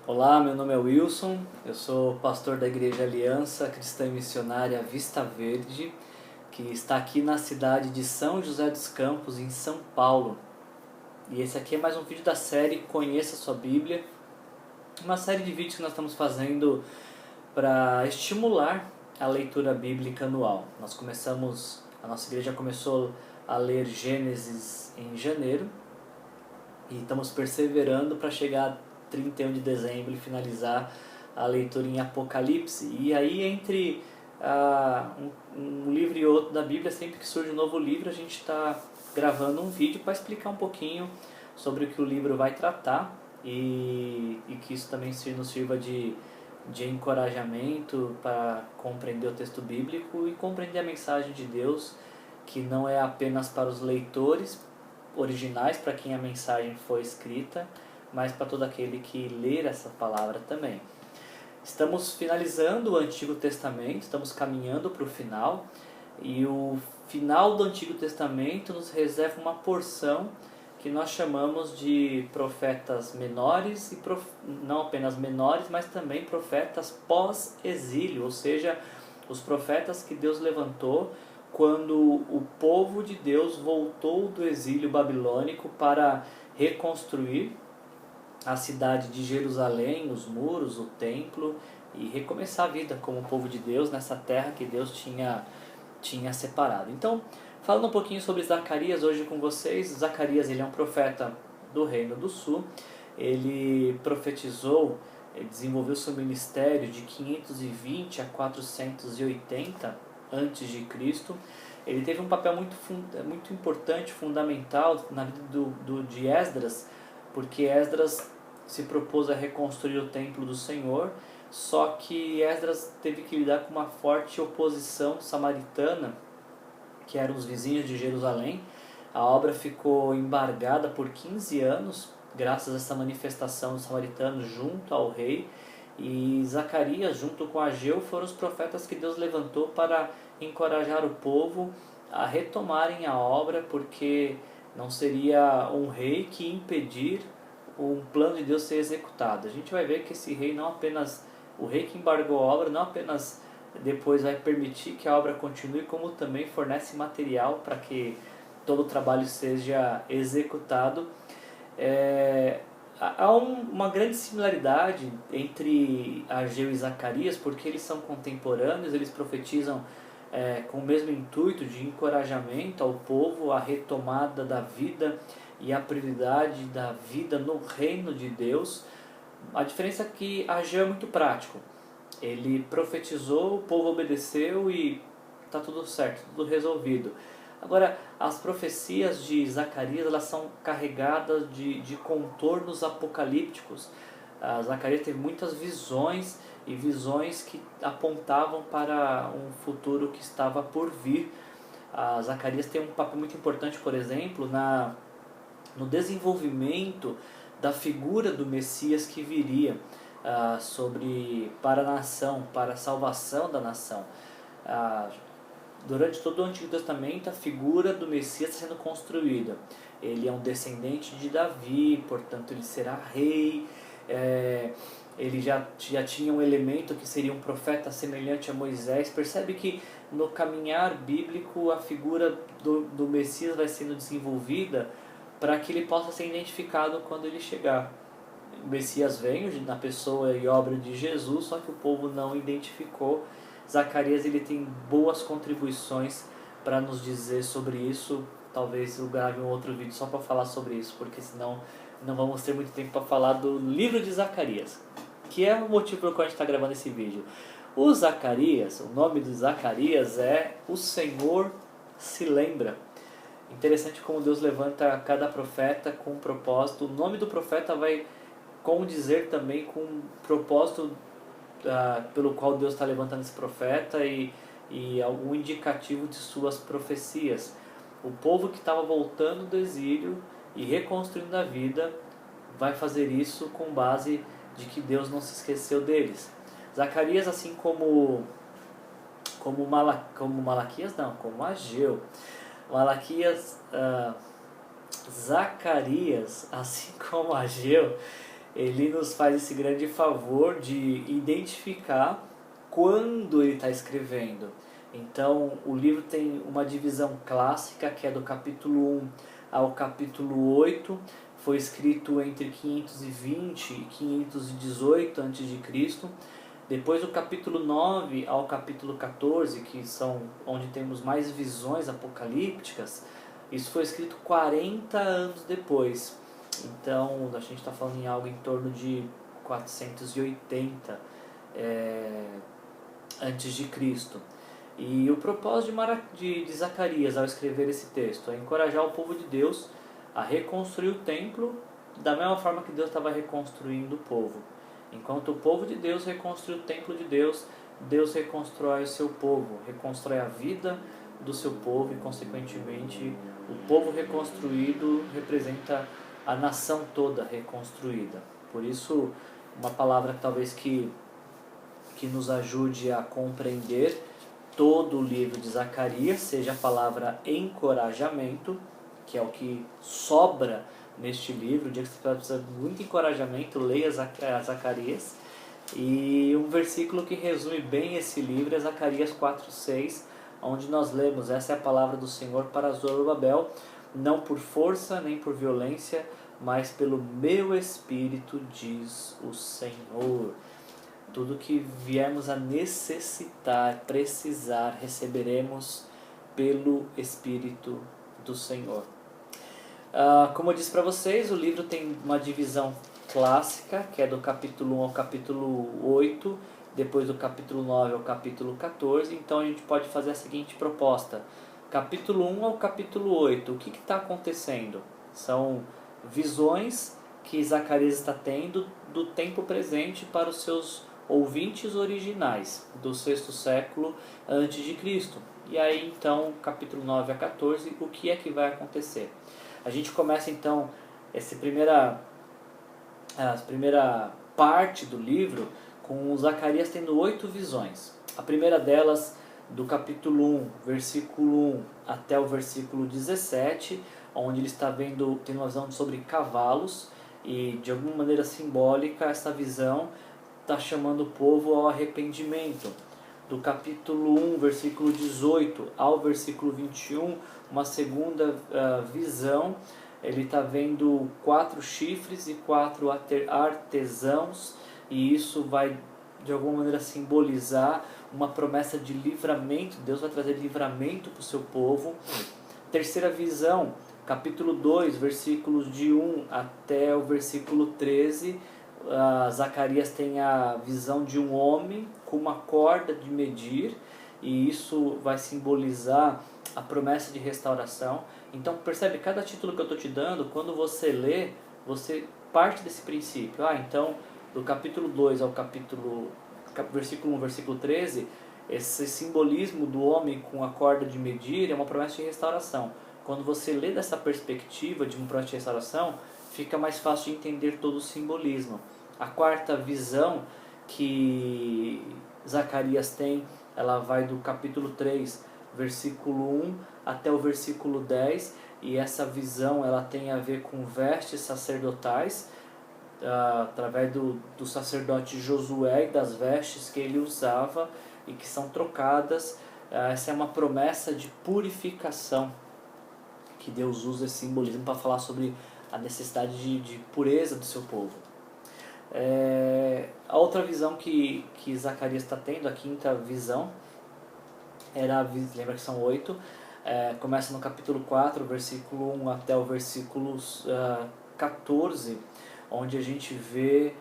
Olá, meu nome é Wilson, eu sou pastor da Igreja Aliança Cristã e Missionária Vista Verde, que está aqui na cidade de São José dos Campos, em São Paulo. E esse aqui é mais um vídeo da série Conheça a Sua Bíblia, uma série de vídeos que nós estamos fazendo para estimular a leitura bíblica anual. A nossa igreja começou a ler Gênesis em janeiro e estamos perseverando para chegar a 31 de dezembro e finalizar a leitura em Apocalipse. E aí entre um livro e outro da Bíblia, sempre que surge um novo livro, a gente está gravando um vídeo para explicar um pouquinho sobre o que o livro vai tratar e que isso também nos sirva de encorajamento para compreender o texto bíblico e compreender a mensagem de Deus, que não é apenas para os leitores originais, para quem a mensagem foi escrita, mas para todo aquele que ler essa palavra também. Estamos finalizando o Antigo Testamento, estamos caminhando para o final, e o final do Antigo Testamento nos reserva uma porção que nós chamamos de profetas menores, e não apenas menores, mas também profetas pós-exílio, ou seja, os profetas que Deus levantou quando o povo de Deus voltou do exílio babilônico para reconstruir a cidade de Jerusalém, os muros, o templo, e recomeçar a vida como povo de Deus nessa terra que Deus tinha separado. Então, falando um pouquinho sobre Zacarias hoje com vocês. Zacarias, ele é um profeta do Reino do Sul. Ele profetizou, ele desenvolveu seu ministério de 520 a 480 antes de Cristo. Ele teve um papel muito importante, fundamental na vida de Esdras, porque Esdras se propôs a reconstruir o templo do Senhor, só que Esdras teve que lidar com uma forte oposição samaritana, que eram os vizinhos de Jerusalém. A obra ficou embargada por 15 anos, graças a essa manifestação dos samaritanos junto ao rei. E Zacarias, junto com Ageu, foram os profetas que Deus levantou para encorajar o povo a retomarem a obra, porque não seria um rei que ia impedir um plano de Deus ser executado. A gente vai ver que esse rei não apenas, o rei que embargou a obra, não apenas depois vai permitir que a obra continue, como também fornece material para que todo o trabalho seja executado. Há uma grande similaridade entre Ageu e Zacarias, porque eles são contemporâneos, eles profetizam com o mesmo intuito de encorajamento ao povo, a retomada da vida e a prioridade da vida no reino de Deus. A diferença é que Ageu é muito prático. Ele profetizou, o povo obedeceu e está tudo certo, tudo resolvido. Agora, as profecias de Zacarias, elas são carregadas de contornos apocalípticos. Zacarias teve muitas visões, e visões que apontavam para um futuro que estava por vir. Zacarias tem um papel muito importante, por exemplo, no desenvolvimento da figura do Messias que viria para a nação, para a salvação da nação. Durante todo o Antigo Testamento, a figura do Messias está sendo construída. Ele é um descendente de Davi, portanto ele será rei. Ele já tinha um elemento que seria um profeta semelhante a Moisés. Percebe que no caminhar bíblico a figura do Messias vai sendo desenvolvida para que ele possa ser identificado quando ele chegar. O Messias veio na pessoa e obra de Jesus, só que o povo não identificou. Zacarias, ele tem boas contribuições para nos dizer sobre isso. Talvez eu grave um outro vídeo só para falar sobre isso, porque senão não vamos ter muito tempo para falar do livro de Zacarias, que é o motivo pelo qual a gente está gravando esse vídeo. O Zacarias, o nome de Zacarias é O Senhor se lembra. Interessante como Deus levanta cada profeta com um propósito. O nome do profeta vai condizer também com o propósito pelo qual Deus está levantando esse profeta e algum indicativo de suas profecias. O povo que estava voltando do exílio e reconstruindo a vida vai fazer isso com base de que Deus não se esqueceu deles. Zacarias, assim como Malaquias, não, como Ageu. Zacarias, assim como Ageu, ele nos faz esse grande favor de identificar quando ele está escrevendo. Então, o livro tem uma divisão clássica, que é do capítulo 1 ao capítulo 8, foi escrito entre 520 e 518 a.C. Depois do capítulo 9 ao capítulo 14, que são onde temos mais visões apocalípticas, isso foi escrito 40 anos depois. Então, a gente está falando em algo em torno de 480 antes de Cristo. E o propósito de Zacarias ao escrever esse texto é encorajar o povo de Deus a reconstruir o templo da mesma forma que Deus estava reconstruindo o povo. Enquanto o povo de Deus reconstrui o templo de Deus, Deus reconstrói o seu povo, reconstrói a vida do seu povo e, consequentemente, o povo reconstruído representa a nação toda reconstruída. Por isso, uma palavra talvez que nos ajude a compreender todo o livro de Zacarias seja a palavra encorajamento, que é o que sobra neste livro. O dia que você precisa de muito encorajamento, leia Zacarias. E um versículo que resume bem esse livro é Zacarias 4:6, onde nós lemos: essa é a palavra do Senhor para Zorobabel, não por força nem por violência, mas pelo meu Espírito, diz o Senhor. Tudo que viemos a necessitar, precisar, receberemos pelo Espírito do Senhor. Como eu disse para vocês, o livro tem uma divisão clássica, que é do capítulo 1 ao capítulo 8, depois do capítulo 9 ao capítulo 14. Então a gente pode fazer a seguinte proposta: capítulo 1 ao capítulo 8, o que está acontecendo? São visões que Zacarias está tendo do tempo presente para os seus ouvintes originais do 6º século antes de Cristo. E aí então, capítulo 9 a 14, o que é que vai acontecer? A gente começa então a primeira parte do livro com Zacarias tendo 8 visões. A primeira delas, do capítulo 1, versículo 1 até o versículo 17, onde ele está tendo uma visão sobre cavalos, e de alguma maneira simbólica essa visão está chamando o povo ao arrependimento. Do capítulo 1, versículo 18 ao versículo 21, uma segunda visão, ele está vendo 4 chifres e 4 artesãos, e isso vai de alguma maneira simbolizar uma promessa de livramento. Deus vai trazer livramento para o seu povo. Terceira visão, capítulo 2, versículos de 1 até o versículo 13, Zacarias tem a visão de um homem com uma corda de medir, e isso vai simbolizar a promessa de restauração. Então percebe, cada título que eu estou te dando, quando você lê, você parte desse princípio. Então do capítulo 2 ao versículo 1, versículo 13, esse simbolismo do homem com a corda de medir é uma promessa de restauração. Quando você lê dessa perspectiva de uma promessa de restauração, fica mais fácil de entender todo o simbolismo. A quarta visão que Zacarias tem, ela vai do capítulo 3, versículo 1 até o versículo 10, e essa visão ela tem a ver com vestes sacerdotais, através do sacerdote Josué e das vestes que ele usava e que são trocadas. Essa é uma promessa de purificação, que Deus usa esse simbolismo para falar sobre a necessidade de pureza do seu povo. A outra visão que Zacarias está tendo, a quinta visão, lembra que são 8, começa no capítulo 4, versículo 1 até o versículo 14, onde a gente vê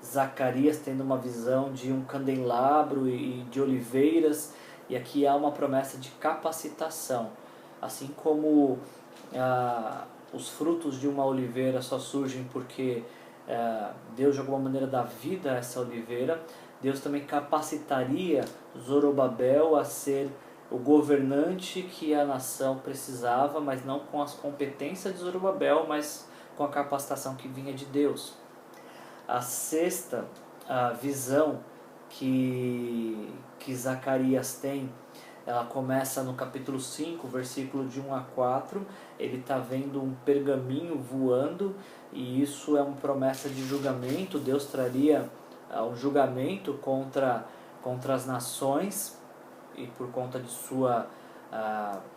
Zacarias tendo uma visão de um candelabro e de oliveiras, e aqui há uma promessa de capacitação. Assim como os frutos de uma oliveira só surgem porque Deus de alguma maneira dá vida a essa oliveira, Deus também capacitaria Zorobabel a ser o governante que a nação precisava, mas não com as competências de Zorobabel, mas com a capacitação que vinha de Deus. A sexta visão que Zacarias tem Ela começa no capítulo 5, versículo de 1 a 4. Ele está vendo um pergaminho voando, e isso é uma promessa de julgamento. Deus traria um julgamento contra as nações, e por conta de sua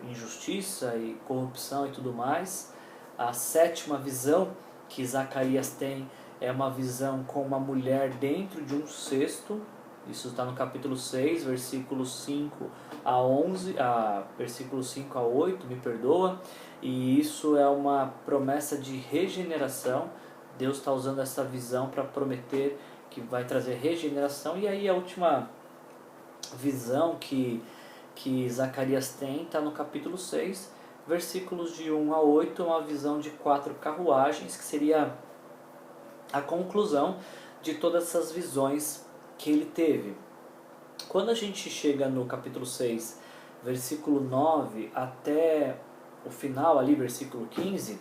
injustiça e corrupção e tudo mais. A sétima visão que Zacarias tem é uma visão com uma mulher dentro de um cesto. Isso está no capítulo 6, versículos 5 a 11, versículos 5 a 8, me perdoa. E isso é uma promessa de regeneração. Deus está usando essa visão para prometer que vai trazer regeneração. E aí a última visão que Zacarias tem está no capítulo 6, versículos de 1 a 8, uma visão de 4 carruagens, que seria a conclusão de todas essas visões que ele teve. Quando a gente chega no capítulo 6, versículo 9 até o final ali, versículo 15,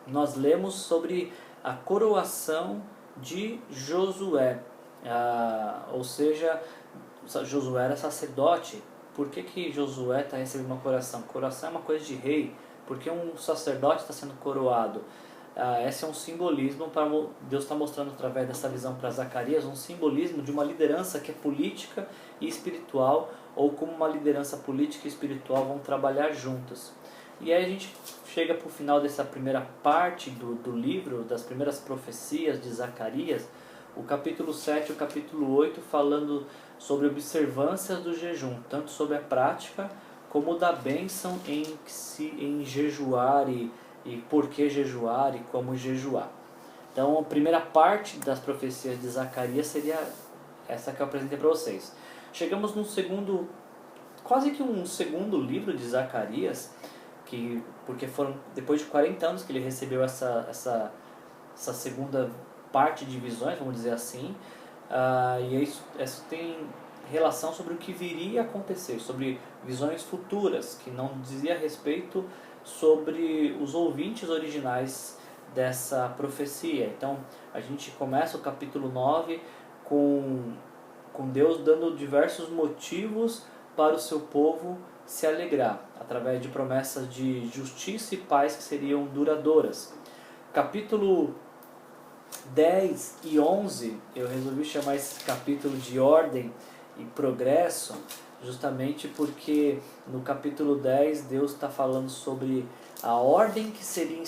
nós lemos sobre a coroação de Josué. Ou seja, Josué era sacerdote. Por que Josué está recebendo uma coroação? Coroação é uma coisa de rei. Porque um sacerdote está sendo coroado? Esse é um simbolismo, para Deus está mostrando através dessa visão para Zacarias, um simbolismo de uma liderança que é política e espiritual, ou como uma liderança política e espiritual vão trabalhar juntas. E aí a gente chega para o final dessa primeira parte do livro, das primeiras profecias de Zacarias, o capítulo 7 e o capítulo 8, falando sobre observâncias do jejum, tanto sobre a prática como da bênção em jejuar e por que jejuar e como jejuar. Então a primeira parte das profecias de Zacarias seria essa que eu apresentei para vocês. Chegamos no segundo, quase que um segundo livro de Zacarias, porque foram depois de 40 anos que ele recebeu essa segunda parte de visões, vamos dizer assim. E isso tem relação sobre o que viria a acontecer, sobre visões futuras, que não dizia respeito sobre os ouvintes originais dessa profecia. Então a gente começa o capítulo 9 com Deus dando diversos motivos para o seu povo se alegrar, através de promessas de justiça e paz que seriam duradouras. Capítulo 10 e 11, eu resolvi chamar esse capítulo de ordem e progresso, justamente porque no capítulo 10 Deus está falando sobre a ordem que seria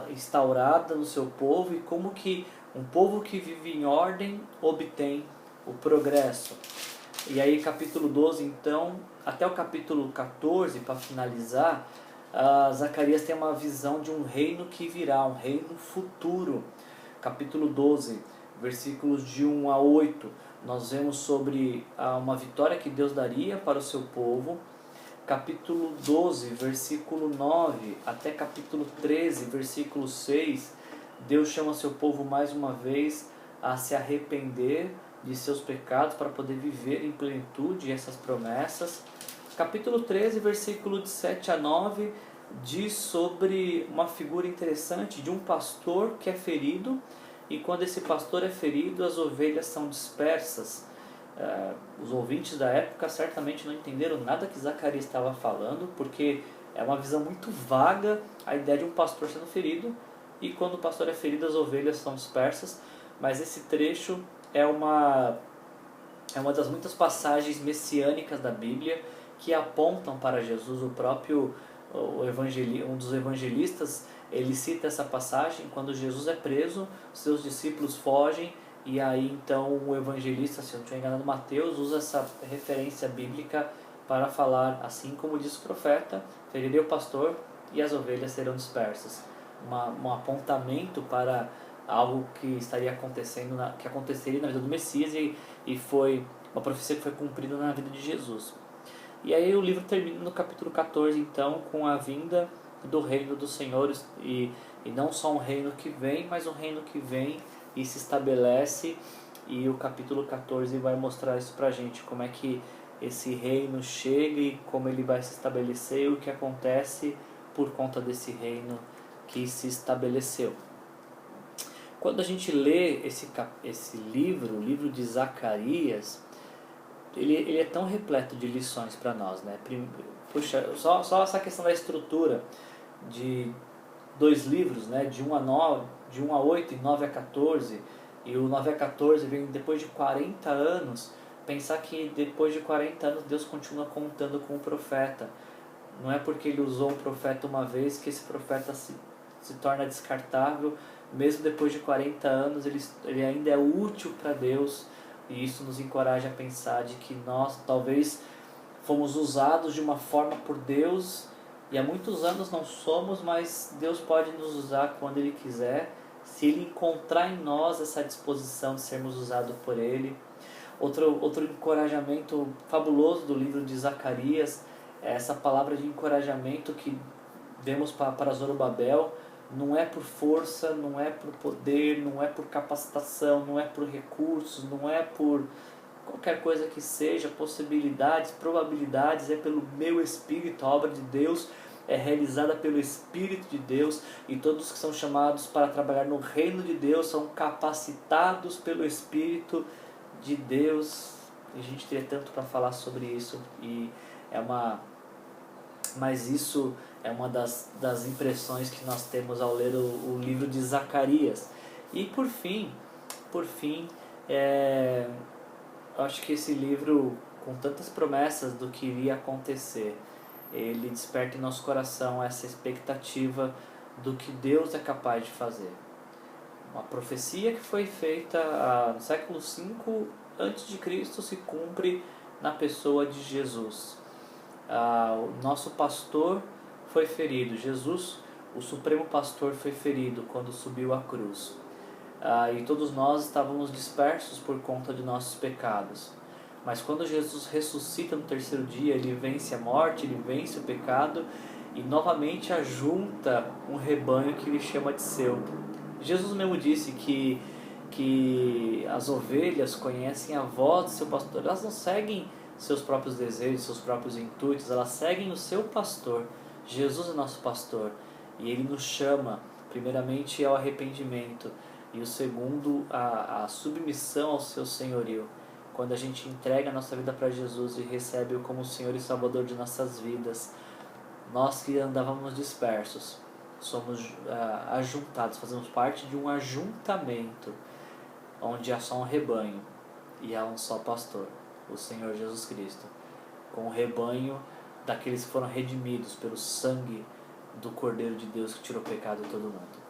instaurada no seu povo e como que um povo que vive em ordem obtém o progresso. E aí capítulo 12 então, até o capítulo 14, para finalizar, Zacarias tem uma visão de um reino que virá, um reino futuro. Capítulo 12, versículos de 1 a 8, nós vemos sobre uma vitória que Deus daria para o seu povo. Capítulo 12, versículo 9 até capítulo 13, versículo 6, Deus chama seu povo mais uma vez a se arrepender de seus pecados para poder viver em plenitude essas promessas. Capítulo 13, versículo de 7 a 9, diz sobre uma figura interessante de um pastor que é ferido, e quando esse pastor é ferido, as ovelhas são dispersas. Os ouvintes da época certamente não entenderam nada que Zacarias estava falando, porque é uma visão muito vaga a ideia de um pastor sendo ferido, e quando o pastor é ferido, as ovelhas são dispersas. Mas esse trecho é uma das muitas passagens messiânicas da Bíblia que apontam para Jesus. O próprio um dos evangelistas, ele cita essa passagem quando Jesus é preso, seus discípulos fogem, e aí então o evangelista, se eu não estiver enganado, Mateus, usa essa referência bíblica para falar, assim como diz o profeta, ferirei o pastor e as ovelhas serão dispersas. Um apontamento para algo que estaria acontecendo, que aconteceria na vida do Messias, e foi uma profecia que foi cumprida na vida de Jesus. E aí o livro termina no capítulo 14, então, com a vinda do reino dos senhores, e não só um reino que vem, mas um reino que vem e se estabelece, e o capítulo 14 vai mostrar isso pra gente, como é que esse reino chega e como ele vai se estabelecer, e o que acontece por conta desse reino que se estabeleceu. Quando a gente lê esse livro, o livro de Zacarias, ele é tão repleto de lições para nós, né? Puxa, só essa questão da estrutura de 2 livros, né? De 1 a 9, de 1 a 8 e 9 a 14, e o 9 a 14 vem depois de 40 anos. Pensar que depois de 40 anos Deus continua contando com o profeta. Não é porque ele usou um profeta uma vez que esse profeta se torna descartável. Mesmo depois de 40 anos ele ainda é útil para Deus, e isso nos encoraja a pensar de que nós talvez fomos usados de uma forma por Deus e há muitos anos não somos, mas Deus pode nos usar quando Ele quiser, se Ele encontrar em nós essa disposição de sermos usados por Ele. Outro encorajamento fabuloso do livro de Zacarias é essa palavra de encorajamento que vemos para Zorobabel. Não é por força, não é por poder, não é por capacitação, não é por recursos, não é por qualquer coisa que seja, possibilidades, probabilidades, é pelo meu Espírito. A obra de Deus é realizada pelo Espírito de Deus, e todos que são chamados para trabalhar no reino de Deus são capacitados pelo Espírito de Deus. E a gente teria tanto para falar sobre isso, mas isso é uma das impressões que nós temos ao ler o livro de Zacarias. E por fim, eu acho que esse livro, com tantas promessas do que iria acontecer, ele desperta em nosso coração essa expectativa do que Deus é capaz de fazer. Uma profecia que foi feita no século V a.C. se cumpre na pessoa de Jesus. O nosso pastor foi ferido. Jesus, o supremo pastor, foi ferido quando subiu à cruz. E todos nós estávamos dispersos por conta de nossos pecados. Mas quando Jesus ressuscita no terceiro dia, Ele vence a morte, Ele vence o pecado e novamente ajunta um rebanho que Ele chama de seu. Jesus mesmo disse que as ovelhas conhecem a voz do seu pastor. Elas não seguem seus próprios desejos, seus próprios intuitos, elas seguem o seu pastor. Jesus é nosso pastor e Ele nos chama primeiramente ao arrependimento e o segundo a submissão ao seu senhorio. Quando a gente entrega a nossa vida para Jesus e recebe-o como Senhor e Salvador de nossas vidas, nós que andávamos dispersos somos ajuntados, fazemos parte de um ajuntamento onde há só um rebanho e há um só pastor, o Senhor Jesus Cristo, com o rebanho daqueles que foram redimidos pelo sangue do Cordeiro de Deus que tirou o pecado de todo mundo.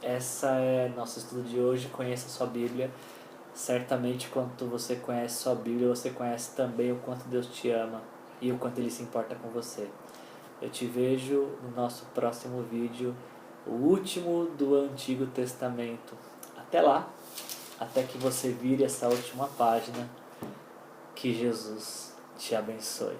Essa é nosso estudo de hoje. Conheça a sua Bíblia. Certamente, quando você conhece sua Bíblia, você conhece também o quanto Deus te ama e o quanto Ele se importa com você. Eu te vejo no nosso próximo vídeo, o último do Antigo Testamento. Até lá, até que você vire essa última página. Que Jesus te abençoe.